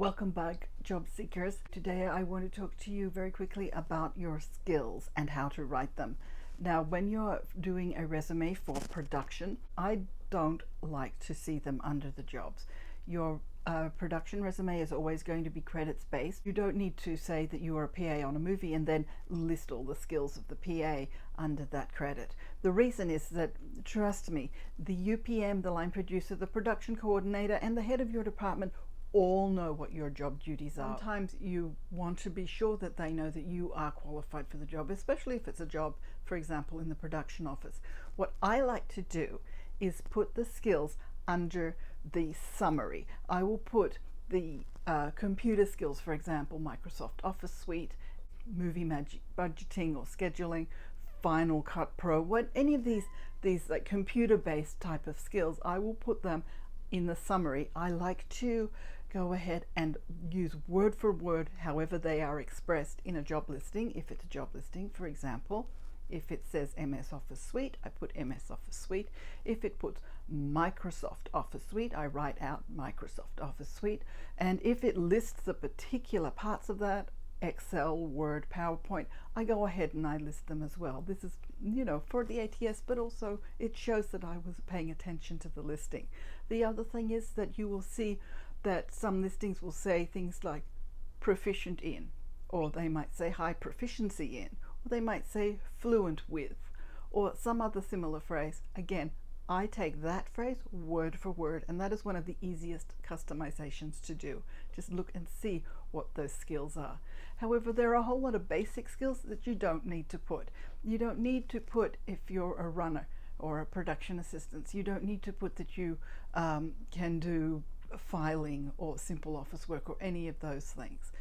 Welcome back, job seekers. Today I want to talk to you very quickly about your skills and how to write them. Now, when you're doing a resume for production, I don't like to see them under the jobs. Your production resume is always going to be credits based. You don't need to say that you are a PA on a movie and then list all the skills of the PA under that credit. The reason is that, trust me, the UPM, the line producer, the production coordinator, and the head of your department all know what your job duties are. Sometimes you want to be sure that they know that you are qualified for the job, especially if it's a job, for example, in the production office. What I like to do is put the skills under the summary. I will put the computer skills, for example, Microsoft Office Suite, movie budgeting or scheduling, Final Cut Pro, any of these like computer-based type of skills, I will put them in the summary. I like to go ahead and use word for word however they are expressed in a job listing. If it's a job listing, for example, if it says MS Office Suite, I put MS Office Suite. If it puts Microsoft Office Suite, I write out Microsoft Office Suite. And if it lists the particular parts of that, Excel, Word, PowerPoint, I go ahead and I list them as well. This is, for the ATS, but also it shows that I was paying attention to the listing. The other thing is that you will see that some listings will say things like proficient in, or they might say high proficiency in, or they might say fluent with, or some other similar phrase. Again, I take that phrase word for word, and that is one of the easiest customizations to do. Just look and see what those skills are. However, there are a whole lot of basic skills that you don't need to put. You don't need to put if you're a runner or a production assistant. You don't need to put that you can do filing or simple office work or any of those things.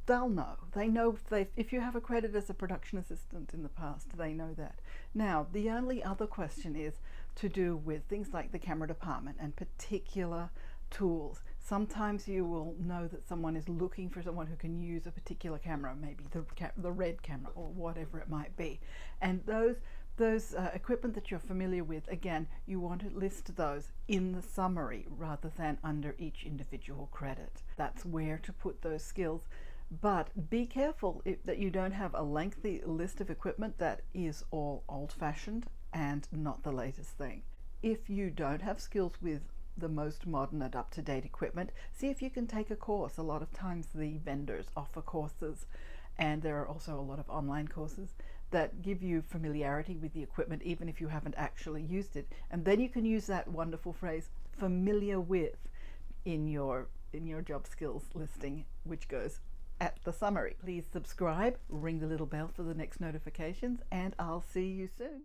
They'll know. They know if you have a credit as a production assistant in the past, they know that. Now, the only other question is to do with things like the camera department and particular tools. Sometimes you will know that someone is looking for someone who can use a particular camera, maybe the red camera or whatever it might be. And those equipment that you're familiar with, again, you want to list those in the summary rather than under each individual credit. That's where to put those skills. But be careful that you don't have a lengthy list of equipment that is all old-fashioned and not the latest thing. If you don't have skills with the most modern and up-to-date equipment, see if you can take a course. A lot of times the vendors offer courses, and there are also a lot of online courses that give you familiarity with the equipment even if you haven't actually used it. And then you can use that wonderful phrase familiar with in your job skills listing, which goes at the summary. Please subscribe, ring the little bell for the next notifications, and I'll see you soon.